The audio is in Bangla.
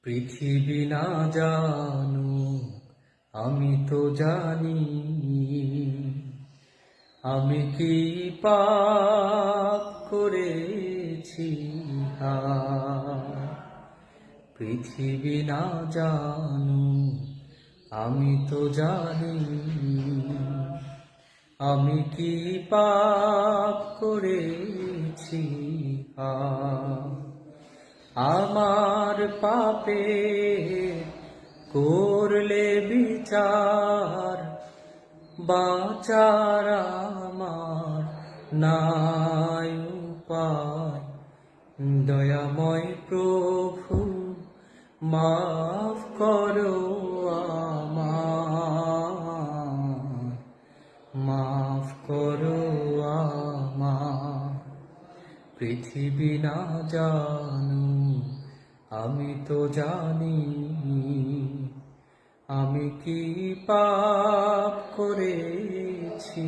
পৃথিবী না জানো আমি তো জানি, আমি কি পাপ করেছি। পৃথিবী না জানো আমি তো জানি, আমি কি পাপ করেছি। আমার পাপে করলে বিচার, বাঁচার আমার নাই উপায়। দয়াময় প্রভু মাফ করো আমায়, মাফ করো আমায়। পৃথিবী না জানো আমি তো জানি, আমি কি পাপ করেছি।